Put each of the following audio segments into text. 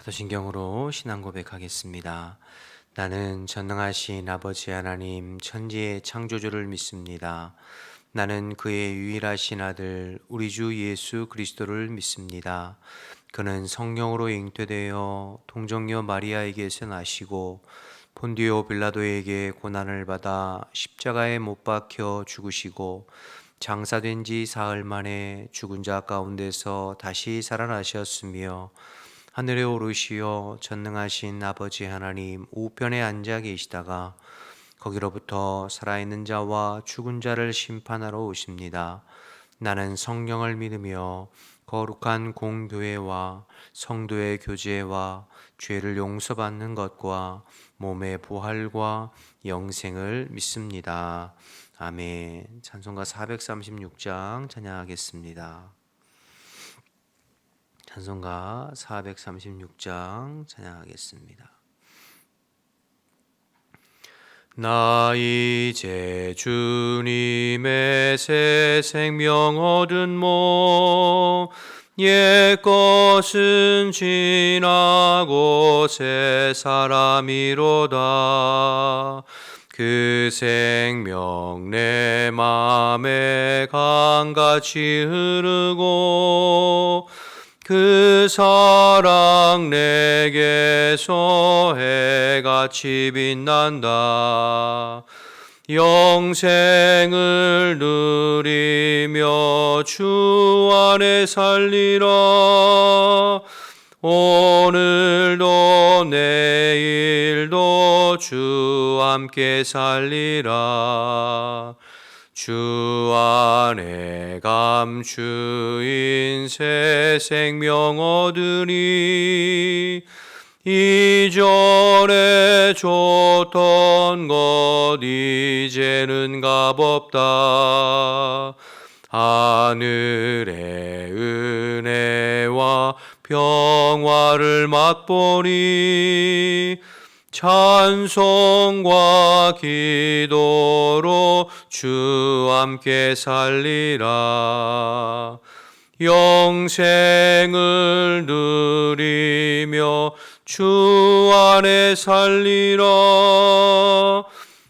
사도신경으로 신앙 고백하겠습니다. 나는 전능하신 아버지 하나님 천지의 창조주를 믿습니다. 나는 그의 유일하신 아들 우리 주 예수 그리스도를 믿습니다. 그는 성령으로 잉태되어 동정녀 마리아에게서 나시고 본디오 빌라도에게 고난을 받아 십자가에 못 박혀 죽으시고 장사된 지 사흘 만에 죽은 자 가운데서 다시 살아나셨으며 하늘에 오르시어 전능하신 아버지 하나님 우편에 앉아 계시다가 거기로부터 살아있는 자와 죽은 자를 심판하러 오십니다. 나는 성령을 믿으며 거룩한 공교회와 성도의 교제와 죄를 용서받는 것과 몸의 부활과 영생을 믿습니다. 아멘. 찬송가 436장 찬양하겠습니다. 찬송가 436장 찬양하겠습니다. 나 이제 주님의 새 생명 얻은 몸 옛것은 지나고 새 사람이로다. 그 생명 내 맘에 강같이 흐르고 그 사랑 내게서 해같이 빛난다. 영생을 누리며 주 안에 살리라. 오늘도 내일도 주 함께 살리라. 주 안에 감추인 새 생명 얻으니 이전에 줬던 것 이제는 값없다. 하늘의 은혜와 평화를 맛보니 찬송과 기도로 주 함께 살리라. 영생을 누리며 주 안에 살리라.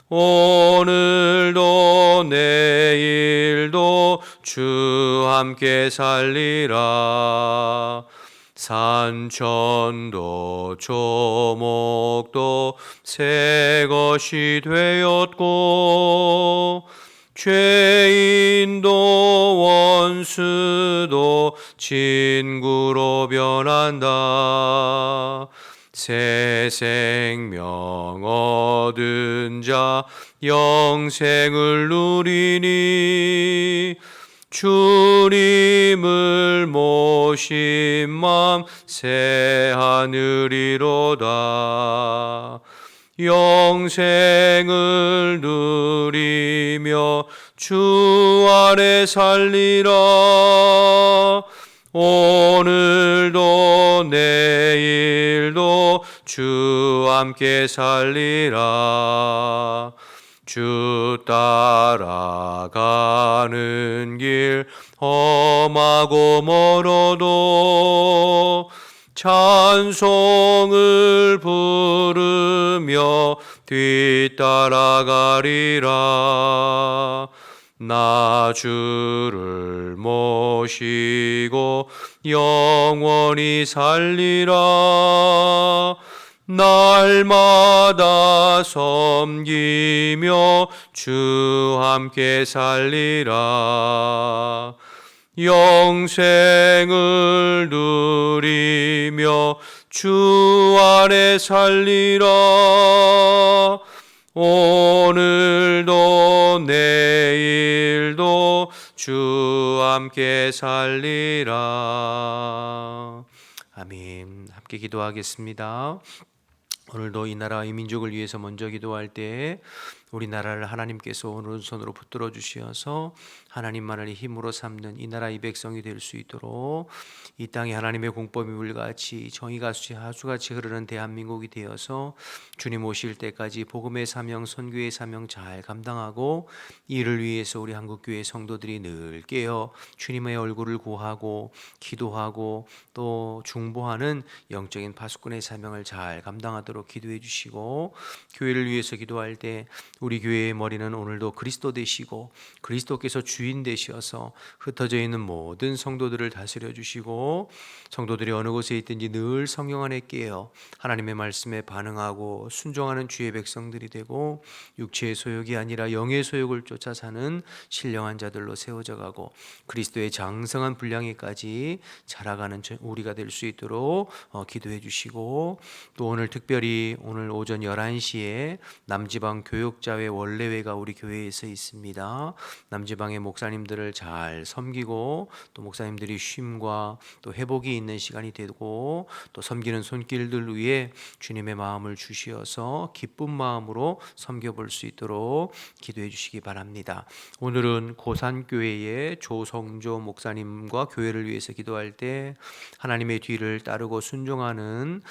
오늘도 내일도 주 함께 살리라. 산천도 조목도 새 것이 되었고 죄인도 원수도 친구로 변한다. 새 생명 얻은 자 영생을 누리니 주님을 모신 맘 새 하늘이로다. 영생을 누리며 주 안에 살리라. 오늘도 내일도 주 함께 살리라. 주 따라가는 길 험하고 멀어도 찬송을 부르며 뒤따라가리라. 나 주를 모시고 영원히 살리라. 날마다 섬기며 주 함께 살리라. 영생을 누리며 주 안에 살리라. 오늘도 내일도 주 함께 살리라. 아멘. 함께 기도하겠습니다. 오늘도 이 나라 이 민족을 위해서 먼저 기도할 때 우리나라를 하나님께서 오른손으로 붙들어 주시어서 하나님만을 힘으로 삼는 이 나라 이 백성이 될 수 있도록 이 땅에 하나님의 공법이 물같이 정의가 하수같이 흐르는 대한민국이 되어서 주님 오실 때까지 복음의 사명, 선교의 사명 잘 감당하고 이를 위해서 우리 한국교회 성도들이 늘 깨어 주님의 얼굴을 구하고 기도하고 또 중보하는 영적인 파수꾼의 사명을 잘 감당하도록 기도해 주시고, 교회를 위해서 기도할 때 우리 교회의 머리는 오늘도 그리스도 되시고 그리스도께서 주인 되셔서 흩어져 있는 모든 성도들을 다스려 주시고, 성도들이 어느 곳에 있든지 늘 성령 안에 깨어 하나님의 말씀에 반응하고 순종하는 주의 백성들이 되고 육체의 소욕이 아니라 영의 소욕을 쫓아 사는 신령한 자들로 세워져 가고 그리스도의 장성한 분량에까지 자라가는 우리가 될 수 있도록 기도해 주시고, 또 오늘 특별히 오늘 오전 11시에 남지방 교역자회 원래회가 우리 교회에서 있습니다. 남지방의 목사님들을 잘 섬기고 또 목사님들이 쉼과 또 회복이 있는 시간이 되고 또 섬기는 손길들 위해 주님의 마음을 주시어서 기쁜 마음으로 섬겨볼 수 있도록 기도해 주시기 바랍니다. 오늘은 고산교회의 조성조 목사님과 교회를 위해서 기도할 때 하나님의 뒤를 따르고 순종하는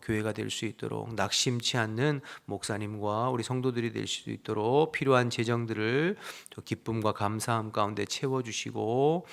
교회가 될 수 있도록, 낙심치 않는 목사님과 우리 성도들이 될 수 있도록 필요한 재정들을 기쁨과 감사함 가운데 채워주시고,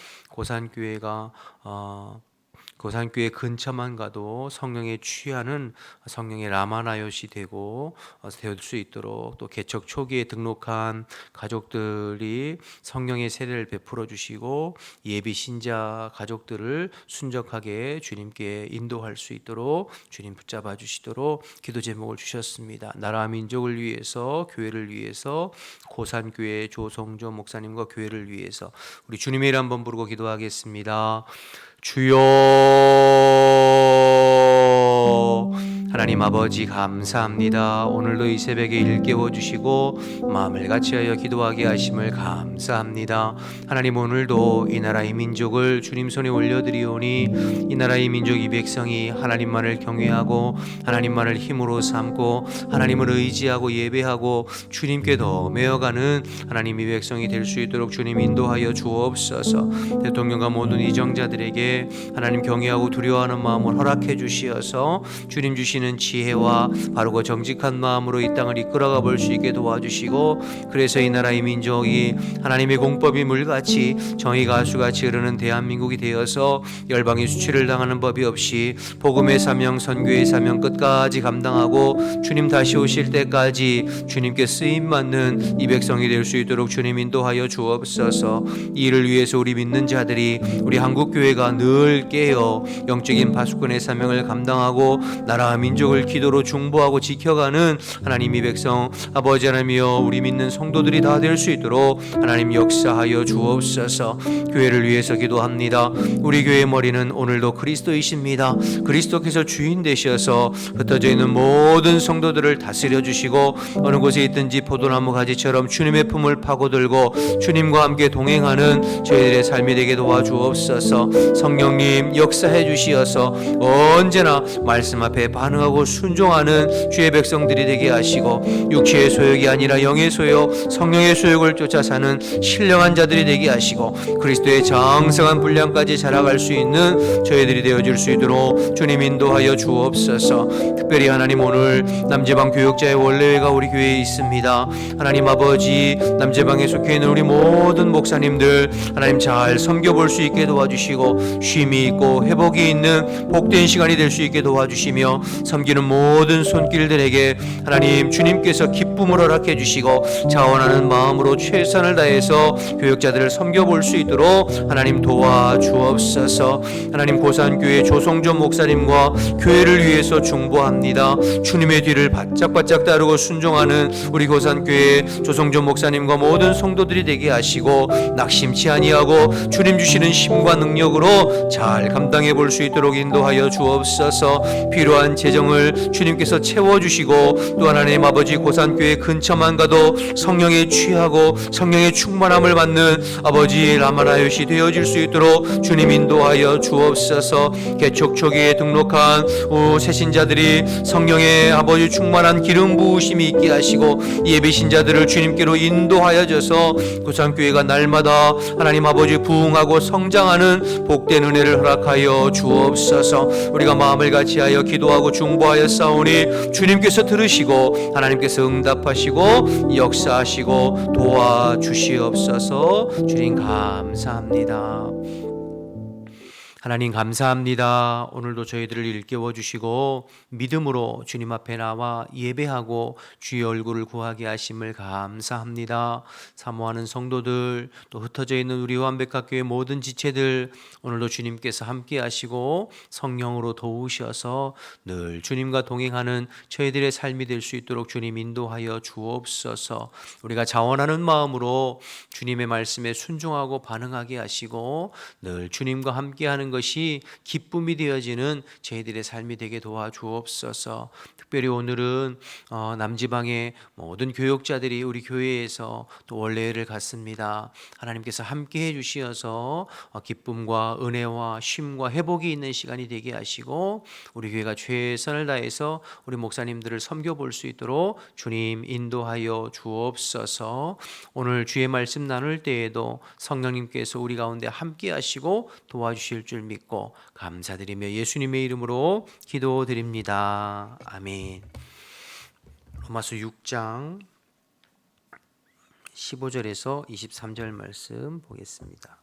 고산교회 근처만 가도 성령에 취하는 성령의 라마나요시 되고 될 수 있도록, 또 개척 초기에 등록한 가족들이 성령의 세례를 베풀어 주시고 예비 신자 가족들을 순적하게 주님께 인도할 수 있도록 주님 붙잡아 주시도록 기도 제목을 주셨습니다. 나라 민족을 위해서, 교회를 위해서, 고산교회 조성조 목사님과 교회를 위해서 우리 주님의 이름 한번 부르고 기도하겠습니다. 주여, 하나님 아버지 감사합니다. 오늘도 이 새벽에 일깨워 주시고 마음을 같이하여 기도하게 하심을 감사합니다. 하나님, 오늘도 이 나라 이 민족을 주님 손에 올려드리오니 이 나라 이 민족 이 백성이 하나님만을 경외하고 하나님만을 힘으로 삼고 하나님을 의지하고 예배하고 주님께 더 메어가는 하나님 이 백성이 될 수 있도록 주님 인도하여 주옵소서. 대통령과 모든 이정자들에게 하나님 경외하고 두려워하는 마음을 허락해 주시어서 주님 주시는 지혜와 바르고 정직한 마음으로 이 땅을 이끌어가 볼 수 있게 도와주시고, 그래서 이 나라 이 민족이 하나님의 공법이 물같이 정의가 하수같이 흐르는 대한민국이 되어서 열방이 수치를 당하는 법이 없이 복음의 사명, 선교의 사명 끝까지 감당하고 주님 다시 오실 때까지 주님께 쓰임받는 이 백성이 될 수 있도록 주님 인도하여 주옵소서. 이를 위해서 우리 믿는 자들이, 우리 한국교회가 늘 깨어 영적인 파수꾼의 사명을 감당하고 나라와 민족을 기도로 중보하고 지켜가는 하나님 이 백성 아버지 하나님이여, 우리 믿는 성도들이 다 될 수 있도록 하나님 역사하여 주옵소서. 교회를 위해서 기도합니다. 우리 교회의 머리는 오늘도 그리스도이십니다. 그리스도께서 주인 되셔서 흩어져 있는 모든 성도들을 다스려 주시고 어느 곳에 있든지 포도나무 가지처럼 주님의 품을 파고들고 주님과 함께 동행하는 저희들의 삶이 되게 도와주옵소서. 성령님 역사해 주시어서 언제나 말씀 앞에 반응하고 순종하는 주의 백성들이 되게 하시고 육체의 소욕이 아니라 영의 소욕, 성령의 소욕을 쫓아 사는 신령한 자들이 되게 하시고 그리스도의 장성한 분량까지 자라갈 수 있는 저희들이 되어줄 수 있도록 주님 인도하여 주옵소서. 특별히 하나님, 오늘 남지방 교역자의 원래회가 우리 교회에 있습니다. 하나님 아버지, 남지방에 속해 있는 우리 모든 목사님들 하나님 잘 섬겨볼 수 있게 도와주시고 쉼이 있고 회복이 있는 복된 시간이 될 수 있게 도와주시며 섬기는 모든 손길들에게 하나님 주님께서 기쁨을 허락해 주시고 자원하는 마음으로 최선을 다해서 교역자들을 섬겨볼 수 있도록 하나님 도와주옵소서. 하나님, 고산교회 조성조 목사님과 교회를 위해서 중보합니다. 주님의 뒤를 바짝바짝 따르고 순종하는 우리 고산교회 조성조 목사님과 모든 성도들이 되게 하시고 낙심치 아니하고 주님 주시는 힘과 능력으로 잘 감당해 볼 수 있도록 인도하여 주옵소서. 필요한 재정 성령을 주님께서 채워주시고 또 하나님 아버지 고산교회 근처만 가도 성령에 취하고 성령의 충만함을 받는 아버지 라마라요시 되어질 수 있도록 주님 인도하여 주옵소서. 개척 초기에 등록한 새신자들이 성령의 아버지 충만한 기름 부으심이 있게 하시고 예배 신자들을 주님께로 인도하여 줘서 고산교회가 날마다 하나님 아버지 부흥하고 성장하는 복된 은혜를 허락하여 주옵소서. 우리가 마음을 같이하여 기도하고 중보하여 싸우니 주님께서 들으시고 하나님께서 응답하시고 역사하시고 도와주시옵소서. 주님 감사합니다. 하나님 감사합니다. 오늘도 저희들을 일깨워 주시고 믿음으로 주님 앞에 나와 예배하고 주의 얼굴을 구하게 하심을 감사합니다. 사모하는 성도들, 또 흩어져 있는 우리 완백학교의 모든 지체들, 오늘도 주님께서 함께 하시고 성령으로 도우셔서 늘 주님과 동행하는 저희들의 삶이 될 수 있도록 주님 인도하여 주옵소서. 우리가 자원하는 마음으로 주님의 말씀에 순종하고 반응하게 하시고 늘 주님과 함께하는 것이 기쁨이 되어지는 저희들의 삶이 되게 도와주옵소서. 특별히 오늘은 남지방의 모든 교역자들이 우리 교회에서 또 원례회를 갖습니다. 하나님께서 함께해 주시어서 기쁨과 은혜와 쉼과 회복이 있는 시간이 되게 하시고 우리 교회가 최선을 다해서 우리 목사님들을 섬겨볼 수 있도록 주님 인도하여 주옵소서. 오늘 주의 말씀 나눌 때에도 성령님께서 우리 가운데 함께 하시고 도와주실 줄 믿고 감사드리며 예수님의 이름으로 기도드립니다. 아멘. 로마서 6장 15절에서 23절 말씀 보겠습니다.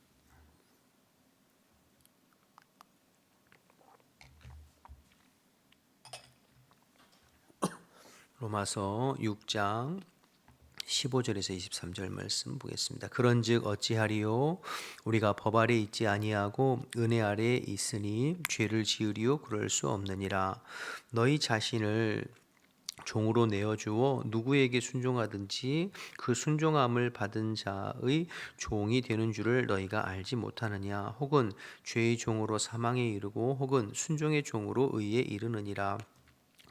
로마서 6장 15절에서 23절 말씀 보겠습니다. 그런즉 어찌하리요? 우리가 법 아래 있지 아니하고 은혜 아래 있으니 죄를 지으리요? 그럴 수 없느니라. 너희 자신을 종으로 내어주어 누구에게 순종하든지 그 순종함을 받은 자의 종이 되는 줄을 너희가 알지 못하느냐? 혹은 죄의 종으로 사망에 이르고 혹은 순종의 종으로 의에 이르느니라.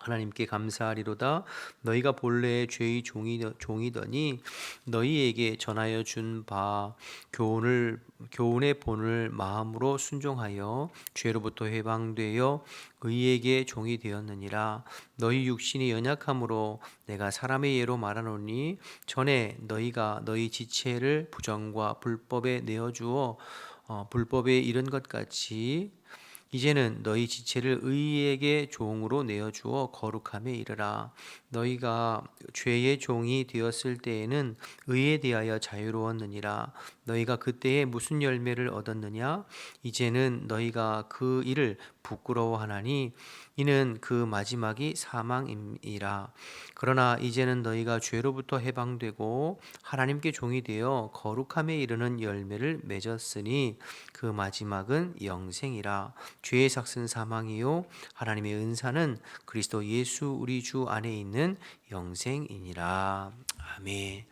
하나님께 감사하리로다. 너희가 본래 죄의 종이더니 너희에게 전하여 준 바 교훈의 본을 마음으로 순종하여 죄로부터 해방되어 의에게 종이 되었느니라. 너희 육신이 연약함으로 내가 사람의 예로 말하노니 전에 너희가 너희 지체를 부정과 불법에 내어주어 불법에 이른 것 같이 이제는 너희 지체를 의에게 종으로 내어주어 거룩함에 이르라. 너희가 죄의 종이 되었을 때에는 의에 대하여 자유로웠느니라. 너희가 그때에 무슨 열매를 얻었느냐? 이제는 너희가 그 일을 부끄러워하나니 이는 그 마지막이 사망이라. 그러나 이제는 너희가 죄로부터 해방되고 하나님께 종이 되어 거룩함에 이르는 열매를 맺었으니 그 마지막은 영생이라. 죄의 삭은 사망이요 하나님의 은사는 그리스도 예수 우리 주 안에 있는 영생이니라. 아멘.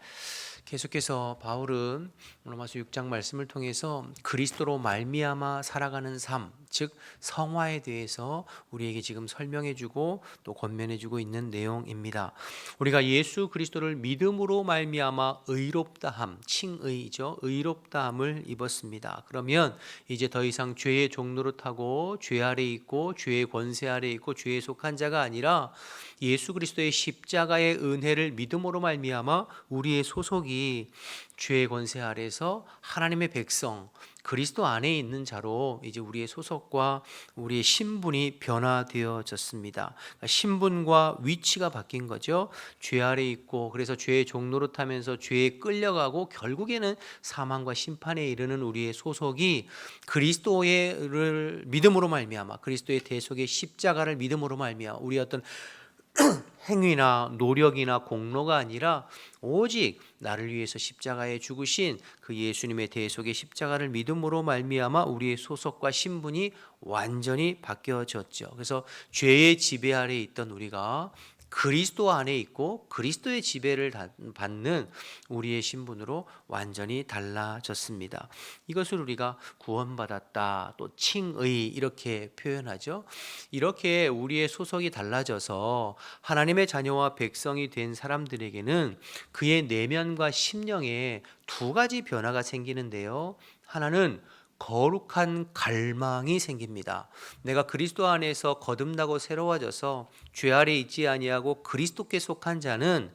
계속해서 바울은 로마서 6장 말씀을 통해서 그리스도로 말미암아 살아가는 삶, 즉 성화에 대해서 우리에게 지금 설명해주고 또 권면해주고 있는 내용입니다. 우리가 예수 그리스도를 믿음으로 말미암아 의롭다함, 칭의죠. 의롭다함을 입었습니다. 그러면 이제 더 이상 죄의 종노릇하고 죄 아래 있고 죄의 권세 아래 있고 죄에 속한 자가 아니라 예수 그리스도의 십자가의 은혜를 믿음으로 말미암아 우리의 소속이 죄의 권세 아래서 하나님의 백성 그리스도 안에 있는 자로 이제 우리의 소속과 우리의 신분이 변화되어졌습니다. 그러니까 신분과 위치가 바뀐 거죠. 죄 아래 있고 그래서 죄의 종노릇하면서 죄에 끌려가고 결국에는 사망과 심판에 이르는 우리의 소속이 그리스도를 믿음으로 말미암아 그리스도의 대속의 십자가를 믿음으로 말미암아 우리 어떤 행위나 노력이나 공로가 아니라 오직 나를 위해서 십자가에 죽으신 그 예수님의 대속의 십자가를 믿음으로 말미암아 우리의 소속과 신분이 완전히 바뀌어졌죠. 그래서 죄의 지배 아래 있던 우리가 그리스도 안에 있고 그리스도의 지배를 받는 우리의 신분으로 완전히 달라졌습니다. 이것을 우리가 구원받았다, 또 칭의 이렇게 표현하죠. 이렇게 우리의 소속이 달라져서 하나님의 자녀와 백성이 된 사람들에게는 그의 내면과 심령에 두 가지 변화가 생기는데요. 하나는 거룩한 갈망이 생깁니다. 내가 그리스도 안에서 거듭나고 새로워져서 죄 아래 있지 아니하고 그리스도께 속한 자는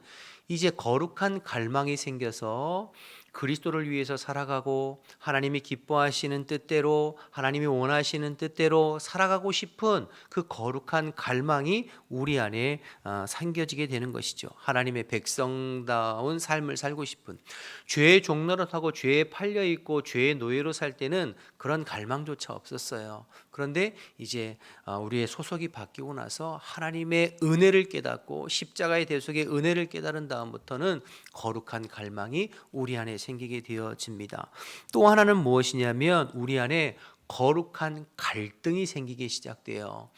이제 거룩한 갈망이 생겨서 그리스도를 위해서 살아가고 하나님이 기뻐하시는 뜻대로, 하나님이 원하시는 뜻대로 살아가고 싶은 그 거룩한 갈망이 우리 안에 생겨지게 되는 것이죠. 하나님의 백성다운 삶을 살고 싶은, 죄의 종노릇하고 죄에 팔려 있고 죄의 노예로 살 때는 그런 갈망조차 없었어요. 그런데 이제 우리의 소속이 바뀌고 나서 하나님의 은혜를 깨닫고 십자가의 대속의 은혜를 깨달은 다음부터는 거룩한 갈망이 우리 안에 생기게 되어집니다. 또 하나는 무엇이냐면 우리 안에 거룩한 갈등이 생기기 시작돼요.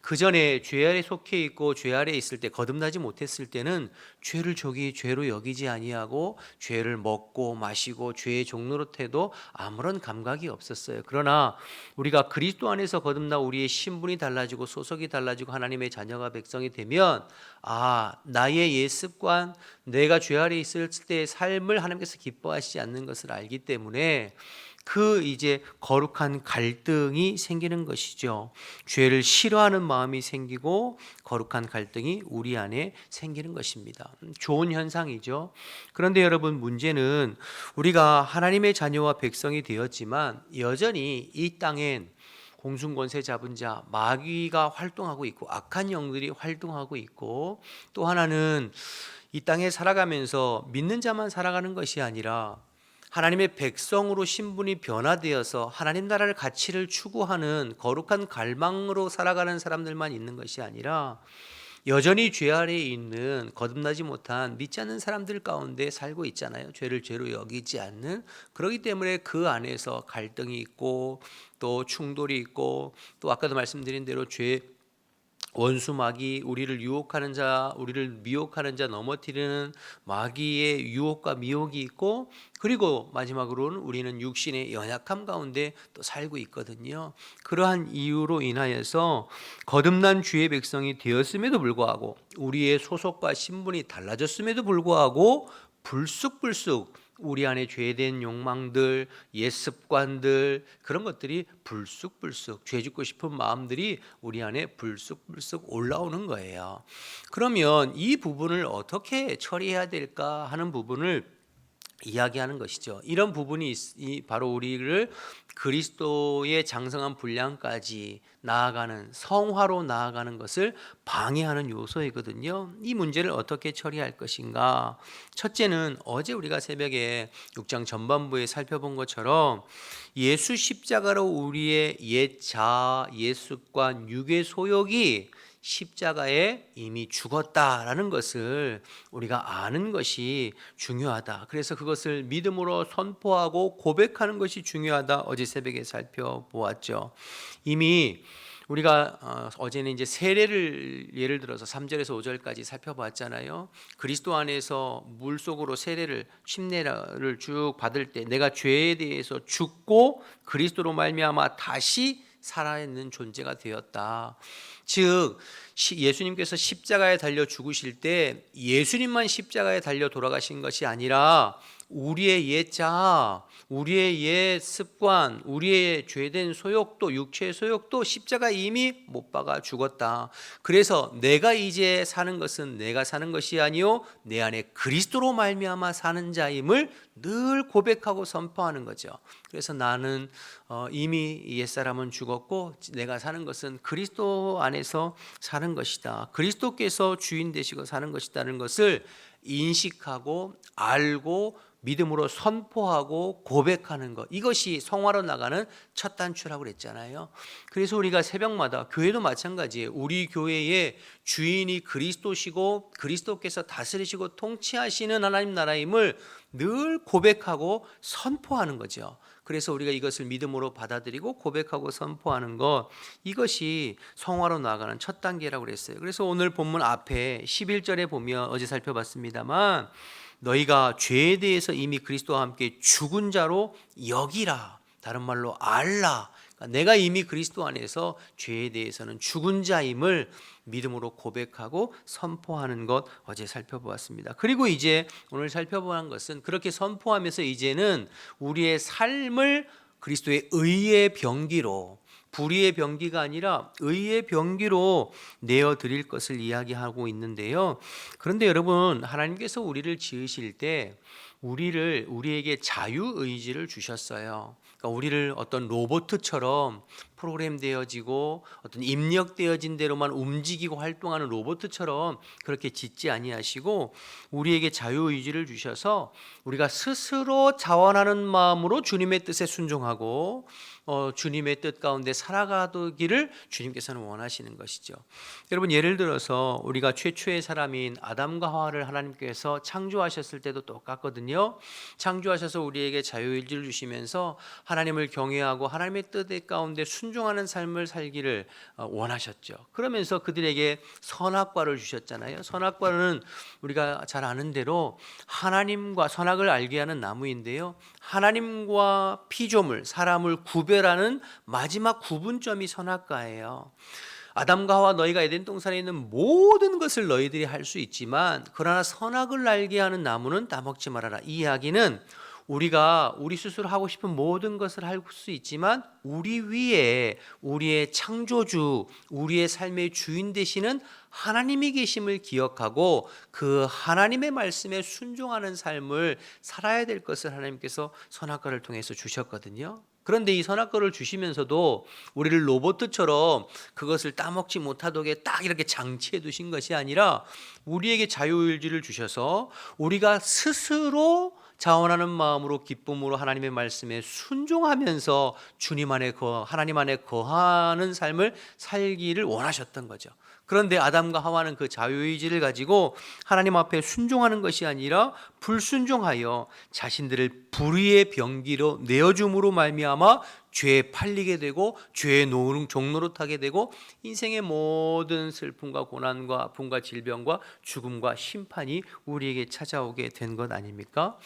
그 전에 죄 아래 속해 있고 죄 아래 있을 때, 거듭나지 못했을 때는 죄를 죄로 여기지 아니하고 죄를 먹고 마시고 죄의 종노릇해도 아무런 감각이 없었어요. 그러나 우리가 그리스도 안에서 거듭나 우리의 신분이 달라지고 소속이 달라지고 하나님의 자녀가 백성이 되면 나의 옛 습관, 내가 죄 아래 있을 때의 삶을 하나님께서 기뻐하시지 않는 것을 알기 때문에 그 이제 거룩한 갈등이 생기는 것이죠. 죄를 싫어하는 마음이 생기고 거룩한 갈등이 우리 안에 생기는 것입니다. 좋은 현상이죠. 그런데 여러분, 문제는 우리가 하나님의 자녀와 백성이 되었지만 여전히 이 땅엔 공중권세 잡은 자, 마귀가 활동하고 있고 악한 영들이 활동하고 있고, 또 하나는 이 땅에 살아가면서 믿는 자만 살아가는 것이 아니라 하나님의 백성으로 신분이 변화되어서 하나님 나라를 가치를 추구하는 거룩한 갈망으로 살아가는 사람들만 있는 것이 아니라 여전히 죄 아래에 있는 거듭나지 못한 믿지 않는 사람들 가운데 살고 있잖아요. 죄를 죄로 여기지 않는. 그렇기 때문에 그 안에서 갈등이 있고 또 충돌이 있고, 또 아까도 말씀드린 대로 원수 마귀, 우리를 유혹하는 자, 우리를 미혹하는 자, 넘어뜨리는 마귀의 유혹과 미혹이 있고, 그리고 마지막으로는 우리는 육신의 연약함 가운데 또 살고 있거든요. 그러한 이유로 인하여서 거듭난 주의 백성이 되었음에도 불구하고, 우리의 소속과 신분이 달라졌음에도 불구하고 불쑥불쑥 우리 안에 죄된 욕망들, 옛 습관들, 그런 것들이 불쑥불쑥, 죄 짓고 싶은 마음들이 우리 안에 불쑥불쑥 올라오는 거예요. 그러면 이 부분을 어떻게 처리해야 될까 하는 부분을 이야기하는 것이죠. 이런 부분이 바로 우리를 그리스도의 장성한 분량까지 나아가는, 성화로 나아가는 것을 방해하는 요소이거든요. 이 문제를 어떻게 처리할 것인가? 첫째는 어제 우리가 새벽에 6장 전반부에 살펴본 것처럼 예수 십자가로 우리의 옛 자아, 옛 습관, 육의 소욕이 십자가에 이미 죽었다라는 것을 우리가 아는 것이 중요하다. 그래서 그것을 믿음으로 선포하고 고백하는 것이 중요하다. 어제 새벽에 살펴보았죠. 이미 우리가 어제는 이제 세례를 예를 들어서 3절에서 5절까지 살펴봤잖아요. 그리스도 안에서 물속으로 세례를, 침례를 쭉 받을 때 내가 죄에 대해서 죽고 그리스도로 말미암아 다시 살아있는 존재가 되었다. 즉 예수님께서 십자가에 달려 죽으실 때 예수님만 십자가에 달려 돌아가신 것이 아니라 우리의 옛 자아, 우리의 옛 습관, 우리의 죄된 소욕도, 육체의 소욕도 십자가에 이미 못 박아 죽었다. 그래서 내가 이제 사는 것은 내가 사는 것이 아니요 내 안에 그리스도로 말미암아 사는 자임을 늘 고백하고 선포하는 거죠. 그래서 나는 이미 옛사람은 죽었고 내가 사는 것은 그리스도 안에서 사는 것이다. 그리스도께서 주인 되시고 사는 것이라는 것을 인식하고 알고 믿음으로 선포하고 고백하는 것, 이것이 성화로 나가는 첫 단추라고 그랬잖아요. 그래서 우리가 새벽마다, 교회도 마찬가지예요. 우리 교회의 주인이 그리스도시고 그리스도께서 다스리시고 통치하시는 하나님 나라임을 늘 고백하고 선포하는 거죠. 그래서 우리가 이것을 믿음으로 받아들이고 고백하고 선포하는 것, 이것이 성화로 나아가는 첫 단계라고 그랬어요. 그래서 오늘 본문 앞에 11절에 보면 어제 살펴봤습니다만 너희가 죄에 대해서 이미 그리스도와 함께 죽은 자로 여기라, 다른 말로 알라. 그러니까 내가 이미 그리스도 안에서 죄에 대해서는 죽은 자임을 믿음으로 고백하고 선포하는 것 어제 살펴보았습니다. 그리고 이제 오늘 살펴보는 것은 그렇게 선포하면서 이제는 우리의 삶을 그리스도의 의의 병기로, 불의의 병기가 아니라 의의 병기로 내어드릴 것을 이야기하고 있는데요. 그런데 여러분, 하나님께서 우리를 지으실 때 우리에게 자유의지를 주셨어요. 그러니까 우리를 어떤 로봇처럼 프로그램되어지고 어떤 입력되어진 대로만 움직이고 활동하는 로봇처럼 그렇게 짓지 아니하시고 우리에게 자유의지를 주셔서 우리가 스스로 자원하는 마음으로 주님의 뜻에 순종하고 주님의 뜻 가운데 살아가기를 주님께서는 원하시는 것이죠. 여러분, 예를 들어서 우리가 최초의 사람인 아담과 하와를 하나님께서 창조하셨을 때도 똑같거든요. 창조하셔서 우리에게 자유의지를 주시면서 하나님을 경외하고 하나님의 뜻 가운데 순종하는 삶을 살기를 원하셨죠. 그러면서 그들에게 선악과를 주셨잖아요. 선악과는 우리가 잘 아는 대로 하나님과 선악을 알게 하는 나무인데요, 하나님과 피조물, 사람을 구별하는 마지막 구분점이 선악과예요. 아담과 하와, 너희가 에덴 동산에 있는 모든 것을 너희들이 할 수 있지만 그러나 선악을 알게 하는 나무는 따먹지 말아라. 이 이야기는 우리가 우리 스스로 하고 싶은 모든 것을 할 수 있지만 우리 위에 우리의 창조주, 우리의 삶의 주인 되시는 하나님이 계심을 기억하고 그 하나님의 말씀에 순종하는 삶을 살아야 될 것을 하나님께서 선악과를 통해서 주셨거든요. 그런데 이 선악과를 주시면서도 우리를 로봇처럼 그것을 따먹지 못하도록 딱 이렇게 장치해 두신 것이 아니라 우리에게 자유의지를 주셔서 우리가 스스로 자원하는 마음으로 기쁨으로 하나님의 말씀에 순종하면서 하나님 안에 거하는 삶을 살기를 원하셨던 거죠. 그런데 아담과 하와는 그 자유의지를 가지고 하나님 앞에 순종하는 것이 아니라 불순종하여 자신들을 불의의 병기로 내어줌으로 말미암아 죄에 팔리게 되고 죄의 종로로 타게 되고 인생의 모든 슬픔과 고난과 아픔과 질병과 죽음과 심판이 우리에게 찾아오게 된 것 아닙니까?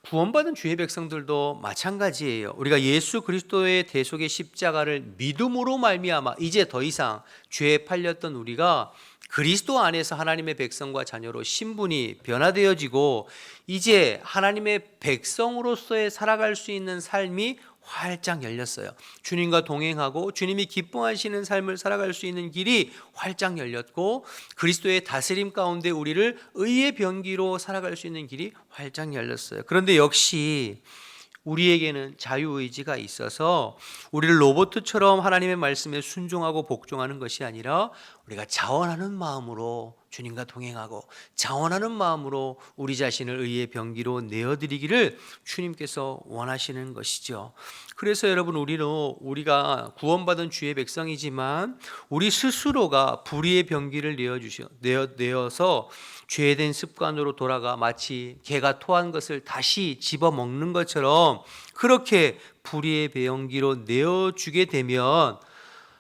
구원받은 주의 백성들도 마찬가지예요. 우리가 예수 그리스도의 대속의 십자가를 믿음으로 말미암아 이제 더 이상 죄에 팔렸던 우리가 그리스도 안에서 하나님의 백성과 자녀로 신분이 변화되어지고 이제 하나님의 백성으로서의 살아갈 수 있는 삶이 활짝 열렸어요. 주님과 동행하고 주님이 기뻐하시는 삶을 살아갈 수 있는 길이 활짝 열렸고 그리스도의 다스림 가운데 우리를 의의 병기로 살아갈 수 있는 길이 활짝 열렸어요. 그런데 역시 우리에게는 자유의지가 있어서 우리를 로봇처럼 하나님의 말씀에 순종하고 복종하는 것이 아니라 우리가 자원하는 마음으로 주님과 동행하고 자원하는 마음으로 우리 자신을 의의 병기로 내어드리기를 주님께서 원하시는 것이죠. 그래서 여러분, 우리가 구원받은 주의 백성이지만 우리 스스로가 불의의 병기를 내어서 죄된 습관으로 돌아가 마치 개가 토한 것을 다시 집어먹는 것처럼 그렇게 불의의 병기로 내어주게 되면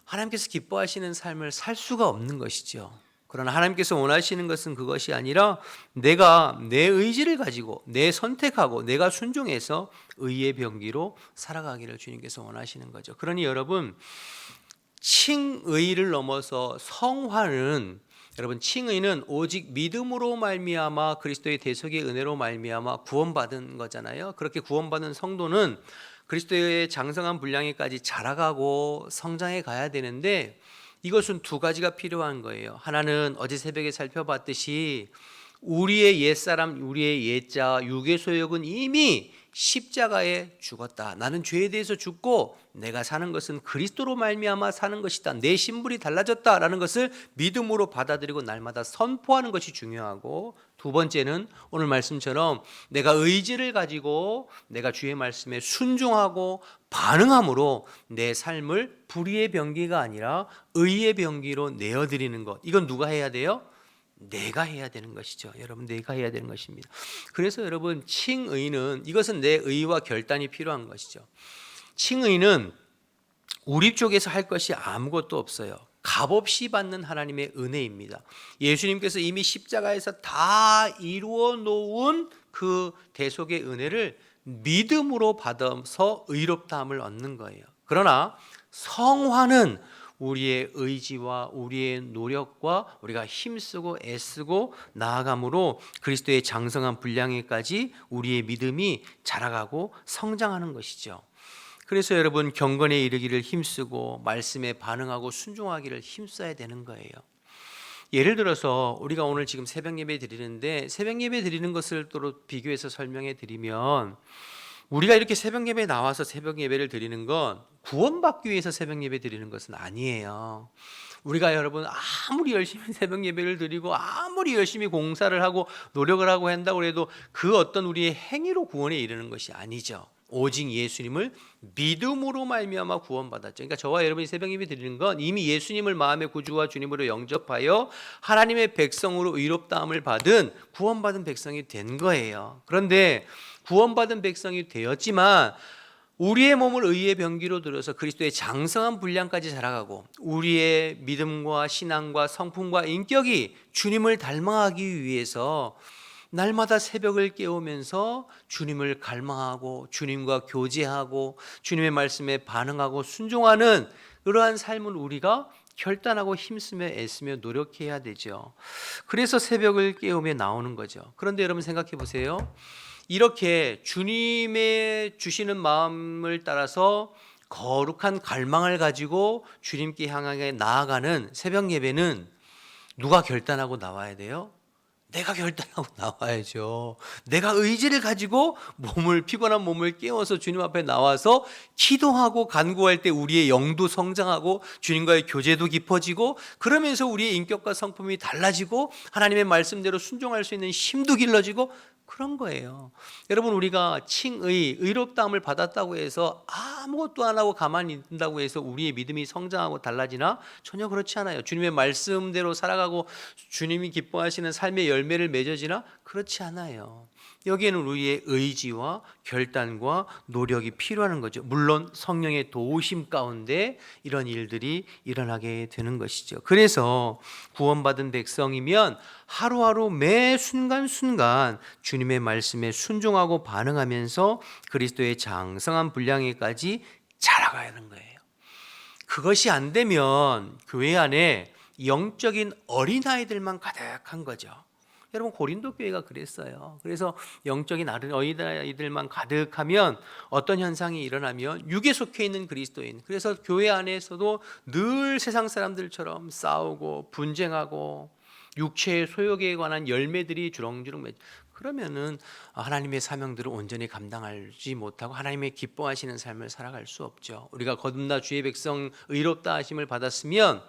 하나님께서 기뻐하시는 삶을 살 수가 없는 것이죠. 그러나 하나님께서 원하시는 것은 그것이 아니라 내가 내 의지를 가지고 내 선택하고 내가 순종해서 의의 병기로 살아가기를 주님께서 원하시는 거죠. 그러니 여러분, 칭의를 넘어서 성화는, 여러분, 칭의는 오직 믿음으로 말미암아 그리스도의 대속의 은혜로 말미암아 구원받은 거잖아요. 그렇게 구원받은 성도는 그리스도의 장성한 분량에까지 자라가고 성장해 가야 되는데 이것은 두 가지가 필요한 거예요. 하나는 어제 새벽에 살펴봤듯이 우리의 옛사람, 우리의 옛자, 육의 소욕은 이미 십자가에 죽었다. 나는 죄에 대해서 죽고 내가 사는 것은 그리스도로 말미암아 사는 것이다. 내 신분이 달라졌다라는 것을 믿음으로 받아들이고 날마다 선포하는 것이 중요하고, 두 번째는 오늘 말씀처럼 내가 의지를 가지고 내가 주의 말씀에 순종하고 반응함으로 내 삶을 불의의 병기가 아니라 의의 병기로 내어드리는 것. 이건 누가 해야 돼요? 내가 해야 되는 것이죠. 여러분, 내가 해야 되는 것입니다. 그래서 여러분, 칭의는, 이것은 내 의와 결단이 필요한 것이죠. 칭의는 우리 쪽에서 할 것이 아무것도 없어요. 값없이 받는 하나님의 은혜입니다. 예수님께서 이미 십자가에서 다 이루어 놓은 그 대속의 은혜를 믿음으로 받아서 의롭다함을 얻는 거예요. 그러나 성화는 우리의 의지와 우리의 노력과 우리가 힘쓰고 애쓰고 나아감으로 그리스도의 장성한 분량에까지 우리의 믿음이 자라가고 성장하는 것이죠. 그래서 여러분, 경건에 이르기를 힘쓰고 말씀에 반응하고 순종하기를 힘써야 되는 거예요. 예를 들어서 우리가 오늘 지금 새벽 예배 드리는데, 새벽 예배 드리는 것을 또 비교해서 설명해 드리면, 우리가 이렇게 새벽 예배에 나와서 새벽 예배를 드리는 건 구원받기 위해서 새벽 예배 드리는 것은 아니에요. 우리가 여러분 아무리 열심히 새벽 예배를 드리고 아무리 열심히 공사를 하고 노력을 하고 한다고 해도 그 어떤 우리의 행위로 구원에 이르는 것이 아니죠. 오직 예수님을 믿음으로 말미암아 구원받았죠. 그러니까 저와 여러분이 새벽 예배 드리는 건 이미 예수님을 마음의 구주와 주님으로 영접하여 하나님의 백성으로 의롭다함을 받은 구원받은 백성이 된 거예요. 그런데 구원받은 백성이 되었지만 우리의 몸을 의의 병기로 들어서 그리스도의 장성한 분량까지 자라가고 우리의 믿음과 신앙과 성품과 인격이 주님을 닮아가기 위해서 날마다 새벽을 깨우면서 주님을 갈망하고 주님과 교제하고 주님의 말씀에 반응하고 순종하는 그러한 삶을 우리가 결단하고 힘쓰며 애쓰며 노력해야 되죠. 그래서 새벽을 깨우며 나오는 거죠. 그런데 여러분 생각해 보세요. 이렇게 주님의 주시는 마음을 따라서 거룩한 갈망을 가지고 주님께 향하게 나아가는 새벽 예배는 누가 결단하고 나와야 돼요? 내가 결단하고 나와야죠. 내가 의지를 가지고 피곤한 몸을 깨워서 주님 앞에 나와서 기도하고 간구할 때 우리의 영도 성장하고 주님과의 교제도 깊어지고 그러면서 우리의 인격과 성품이 달라지고 하나님의 말씀대로 순종할 수 있는 힘도 길러지고 그런 거예요. 여러분, 우리가 의롭다함을 받았다고 해서 아무것도 안 하고 가만히 있는다고 해서 우리의 믿음이 성장하고 달라지나? 전혀 그렇지 않아요. 주님의 말씀대로 살아가고 주님이 기뻐하시는 삶의 열매를 맺어지나? 그렇지 않아요. 여기에는 우리의 의지와 결단과 노력이 필요한 거죠. 물론 성령의 도우심 가운데 이런 일들이 일어나게 되는 것이죠. 그래서 구원받은 백성이면 하루하루 매 순간순간 주님의 말씀에 순종하고 반응하면서 그리스도의 장성한 분량에까지 자라가야 하는 거예요. 그것이 안 되면 교회 안에 영적인 어린아이들만 가득한 거죠. 여러분, 고린도 교회가 그랬어요. 그래서 영적인 어린아이들만 가득하면 어떤 현상이 일어나면 육에 속해 있는 그리스도인, 그래서 교회 안에서도 늘 세상 사람들처럼 싸우고 분쟁하고 육체의 소욕에 관한 열매들이 주렁주렁 그러면은 하나님의 사명들을 온전히 감당하지 못하고 하나님의 기뻐하시는 삶을 살아갈 수 없죠. 우리가 거듭나 주의 백성 의롭다 하심을 받았으면,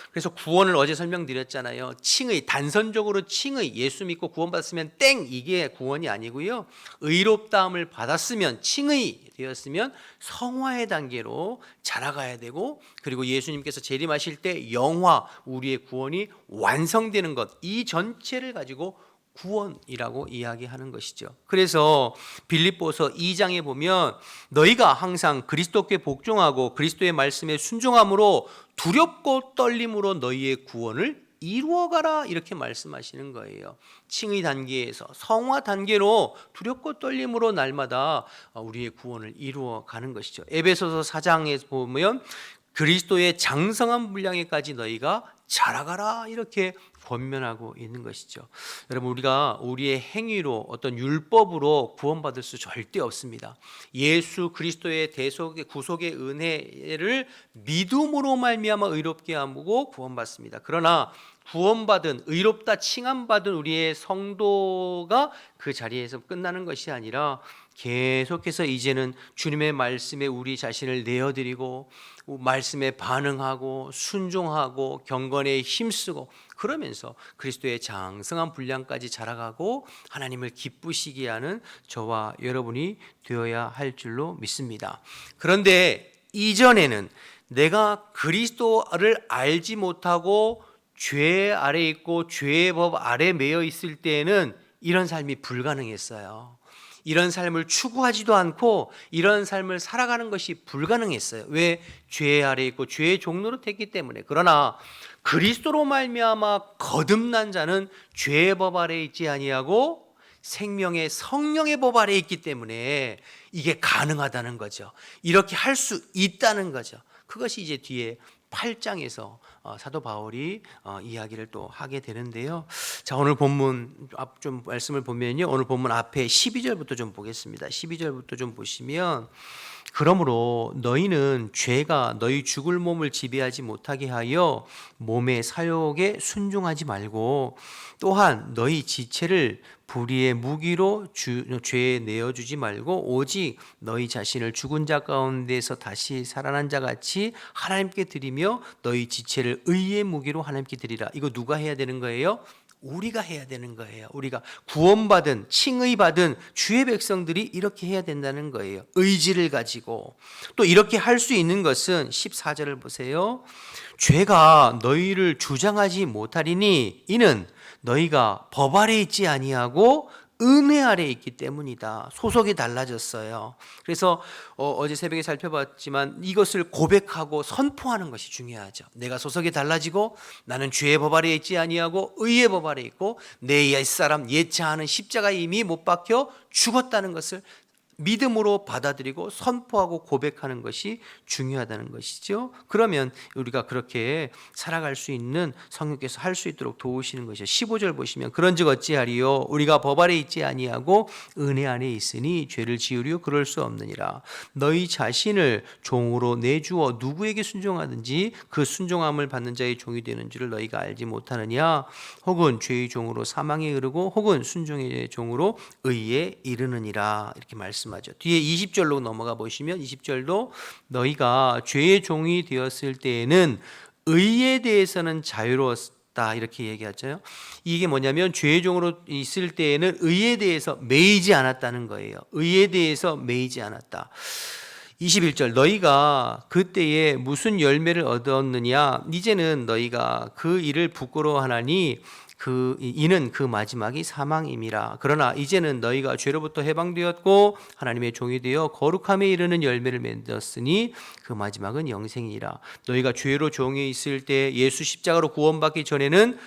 그래서 구원을 어제 설명드렸잖아요. 칭의, 단선적으로 칭의, 예수 믿고 구원받았으면 땡, 이게 구원이 아니고요. 의롭다함을 받았으면, 칭의 되었으면 성화의 단계로 자라가야 되고, 그리고 예수님께서 재림하실 때 영화, 우리의 구원이 완성되는 것, 이 전체를 가지고 구원이라고 이야기하는 것이죠. 그래서 빌립보서 2장에 보면 너희가 항상 그리스도께 복종하고 그리스도의 말씀에 순종함으로 두렵고 떨림으로 너희의 구원을 이루어가라, 이렇게 말씀하시는 거예요. 칭의 단계에서 성화 단계로 두렵고 떨림으로 날마다 우리의 구원을 이루어가는 것이죠. 에베소서 4장에 보면 그리스도의 장성한 분량에까지 너희가 자라가라, 이렇게 권면하고 있는 것이죠. 여러분, 우리가 우리의 행위로 어떤 율법으로 구원받을 수 절대 없습니다. 예수 그리스도의 대속의 구속의 은혜를 믿음으로 말미암아 의롭게 하고 구원받습니다. 그러나 구원받은, 의롭다 칭함받은 우리의 성도가 그 자리에서 끝나는 것이 아니라 계속해서 이제는 주님의 말씀에 우리 자신을 내어드리고 말씀에 반응하고 순종하고 경건에 힘쓰고 그러면서 그리스도의 장성한 분량까지 자라가고 하나님을 기쁘시게 하는 저와 여러분이 되어야 할 줄로 믿습니다. 그런데 이전에는 내가 그리스도를 알지 못하고 죄 아래 있고 죄의 법 아래 매여 있을 때에는 이런 삶이 불가능했어요. 이런 삶을 추구하지도 않고 이런 삶을 살아가는 것이 불가능했어요. 왜? 죄 아래 있고 죄의 종로로 됐기 때문에. 그러나 그리스도로 말미암아 거듭난 자는 죄의 법 아래 있지 아니하고 생명의 성령의 법 아래 있기 때문에 이게 가능하다는 거죠. 이렇게 할 수 있다는 거죠. 그것이 이제 뒤에 8장에서 사도 바울이 이야기를 또 하게 되는데요. 자, 오늘 본문 앞 좀 말씀을 보면요. 오늘 본문 앞에 12절부터 좀 보겠습니다. 12절부터 좀 보시면 그러므로 너희는 죄가 너희 죽을 몸을 지배하지 못하게 하여 몸의 사욕에 순종하지 말고 또한 너희 지체를 불의의 무기로 죄에 내어주지 말고 오직 너희 자신을 죽은 자 가운데서 다시 살아난 자 같이 하나님께 드리며 너희 지체를 의의 무기로 하나님께 드리라. 이거 누가 해야 되는 거예요? 우리가 해야 되는 거예요. 우리가 구원받은 칭의받은 주의 백성들이 이렇게 해야 된다는 거예요. 의지를 가지고. 또 이렇게 할 수 있는 것은 14절을 보세요. 죄가 너희를 주장하지 못하리니 이는 너희가 법 아래 있지 아니하고 은혜 아래 있기 때문이다. 소속이 달라졌어요. 그래서 어제 새벽에 살펴봤지만 이것을 고백하고 선포하는 것이 중요하죠. 내가 소속이 달라지고 나는 죄의 법 아래 있지 아니하고 의의 법 아래 있고 내 옛사람 옛자아는 십자가에 이미 못 박혀 죽었다는 것을 믿음으로 받아들이고 선포하고 고백하는 것이 중요하다는 것이죠. 그러면 우리가 그렇게 살아갈 수 있는 성령께서 할 수 있도록 도우시는 것이죠. 15절 보시면 그런즉 어찌하리요 우리가 법 아래 있지 아니하고 은혜 안에 있으니 죄를 지으리요 그럴 수 없느니라. 너희 자신을 종으로 내주어 누구에게 순종하든지 그 순종함을 받는 자의 종이 되는 줄을 너희가 알지 못하느냐. 혹은 죄의 종으로 사망에 이르고 혹은 순종의 종으로 의에 이르느니라. 이렇게 말씀하죠. 뒤에 20절로 넘어가 보시면 20절도 너희가 죄의 종이 되었을 때에는 의에 대해서는 자유로웠다 이렇게 얘기하죠. 이게 뭐냐면 죄의 종으로 있을 때에는 의에 대해서 매이지 않았다는 거예요. 의에 대해서 매이지 않았다. 21절 너희가 그때에 무슨 열매를 얻었느냐 이제는 너희가 그 일을 부끄러워하나니 이는 그 마지막이 사망임이라. 그러나 이제는 너희가 죄로부터 해방되었고 하나님의 종이 되어 거룩함에 이르는 열매를 맺었으니 그 마지막은 영생이라. 너희가 죄로 종이 있을 때 예수 십자가로 구원받기 전에는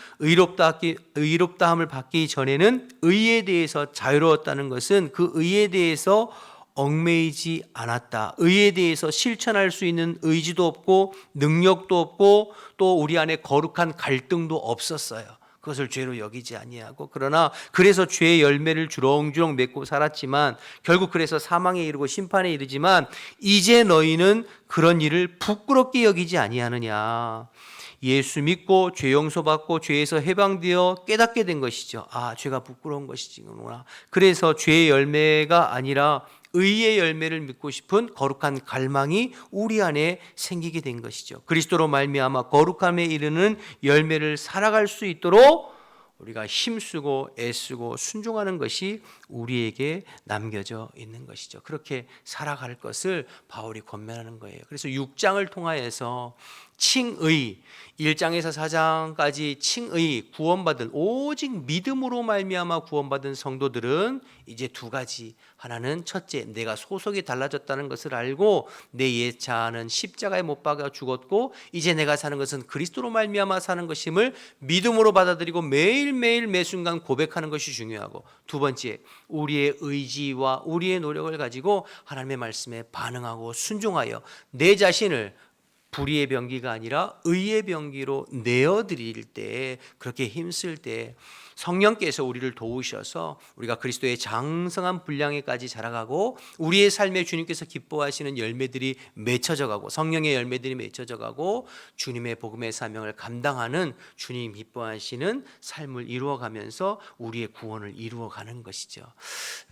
의롭다함을 받기 전에는 의에 대해서 자유로웠다는 것은 그 의에 대해서 얽매이지 않았다. 의에 대해서 실천할 수 있는 의지도 없고 능력도 없고 또 우리 안에 거룩한 갈등도 없었어요. 그것을 죄로 여기지 아니하고 그러나 그래서 죄의 열매를 주렁주렁 맺고 살았지만 결국 그래서 사망에 이르고 심판에 이르지만 이제 너희는 그런 일을 부끄럽게 여기지 아니하느냐. 예수 믿고 죄 용서받고 죄에서 해방되어 깨닫게 된 것이죠. 아, 죄가 부끄러운 것이구나. 그래서 죄의 열매가 아니라 의의 열매를 믿고 싶은 거룩한 갈망이 우리 안에 생기게 된 것이죠. 그리스도로 말미암아 거룩함에 이르는 열매를 살아갈 수 있도록 우리가 힘쓰고 애쓰고 순종하는 것이 우리에게 남겨져 있는 것이죠. 그렇게 살아갈 것을 바울이 권면하는 거예요. 그래서 6장을 통하여서 칭의 1장에서 4장까지 칭의 구원받은 오직 믿음으로 말미암아 구원받은 성도들은 이제 두 가지. 하나는 첫째 내가 소속이 달라졌다는 것을 알고 내 옛 자아는 십자가에 못 박아 죽었고 이제 내가 사는 것은 그리스도로 말미암아 사는 것임을 믿음으로 받아들이고 매일매일 매순간 고백하는 것이 중요하고 두 번째 우리의 의지와 우리의 노력을 가지고 하나님의 말씀에 반응하고 순종하여 내 자신을 불의의 병기가 아니라 의의 병기로 내어드릴 때 그렇게 힘쓸 때 성령께서 우리를 도우셔서 우리가 그리스도의 장성한 분량에까지 자라가고 우리의 삶에 주님께서 기뻐하시는 열매들이 맺혀져 가고 성령의 열매들이 맺혀져 가고 주님의 복음의 사명을 감당하는 주님 기뻐하시는 삶을 이루어가면서 우리의 구원을 이루어가는 것이죠.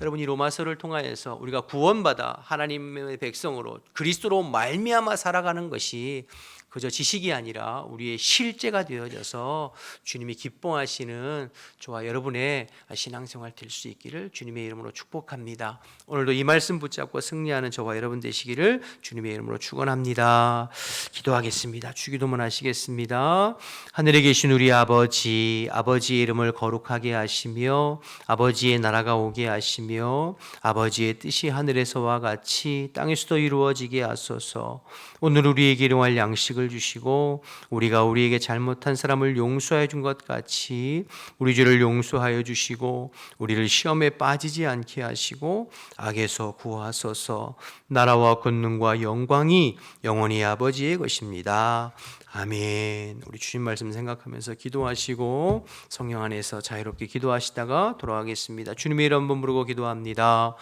여러분 이 로마서를 통하여서 우리가 구원받아 하나님의 백성으로 그리스도로 말미암아 살아가는 것이 그저 지식이 아니라 우리의 실제가 되어져서 주님이 기뻐하시는 저와 여러분의 신앙생활 될 수 있기를 주님의 이름으로 축복합니다. 오늘도 이 말씀 붙잡고 승리하는 저와 여러분 되시기를 주님의 이름으로 축원합니다. 기도하겠습니다. 주기도문 하시겠습니다. 하늘에 계신 우리 아버지, 아버지의 이름을 거룩하게 하시며 아버지의 나라가 오게 하시며 아버지의 뜻이 하늘에서와 같이 땅에서도 이루어지게 하소서. 오늘 우리에게 일용할 양식을 주시고 우리가 우리에게 잘못한 사람을 용서해 준 것 같이 우리 죄를 용서하여 주시고 우리를 시험에 빠지지 않게 하시고 악에서 구하소서. 나라와 권능과 영광이 영원히 아버지의 것입니다. 아멘. 우리 주님 말씀 생각하면서 기도하시고 성령 안에서 자유롭게 기도하시다가 돌아가겠습니다. 주님의 이름 한번 부르고 기도합니다.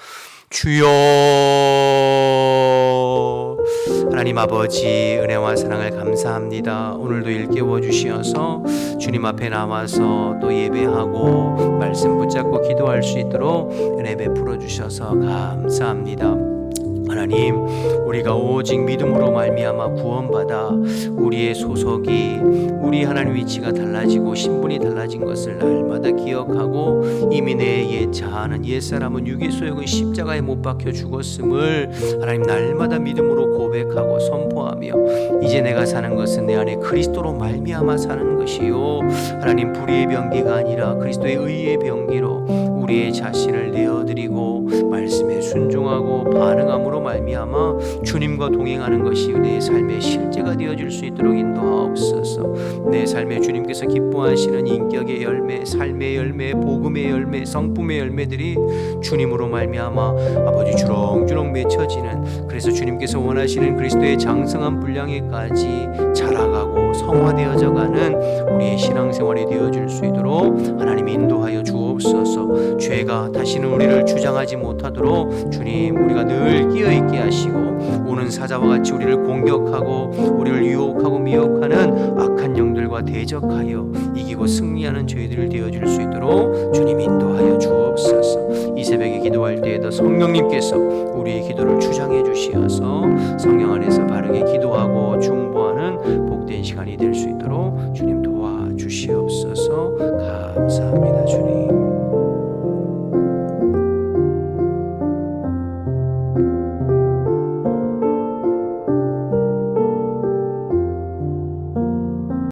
주여. 하나님 아버지 은혜와 사랑을 감사합니다. 오늘도 일깨워 주시어서 주님 앞에 나와서 또 예배하고 말씀 붙잡고 기도할 수 있도록 은혜 베풀어 주셔서 감사합니다. 하나님, 우리가 오직 믿음으로 말미암아 구원받아 우리의 소속이 우리 하나님 위치가 달라지고 신분이 달라진 것을 날마다 기억하고 이미 내 옛 자아는 옛사람은 육의 소욕은 십자가에 못 박혀 죽었음을 하나님 날마다 믿음으로 고백하고 선포하며 이제 내가 사는 것은 내 안에 그리스도로 말미암아 사는 것이요 하나님 불의의 병기가 아니라 그리스도의 의의 병기로 우리의 자신을 내어드리고 말씀에 순종하고 반응함으로 말미암아 주님과 동행하는 것이 내 삶의 실제가 되어질 수 있도록 인도하옵소서. 내 삶에 주님께서 기뻐하시는 인격의 열매, 삶의 열매, 복음의 열매, 성품의 열매들이 주님으로 말미암아 아버지 주렁주렁 맺혀지는, 그래서 주님께서 원하시는 그리스도의 장성한 분량에까지 자라가고 성화되어져가는 우리의 신앙생활이 되어질 수 있도록 하나님 인도하여 주옵소서. 죄가 다시는 우리를 주장하지 못하도록 주님 우리가 늘 끼어있게 하시고 오는 사자와 같이 우리를 공격하고 우리를 유혹하고 미혹하는 악한 영들과 대적하여 이기고 승리하는 저희들 되어줄 수 있도록 주님 인도하여 주옵소서. 이 새벽에 기도할 때에도 성령님께서 우리의 기도를 주장해 주시어서 성령 안에서 바르게 기도하고 중보하는 복된 시간이 될 수 있도록 주님 도와주시옵소서.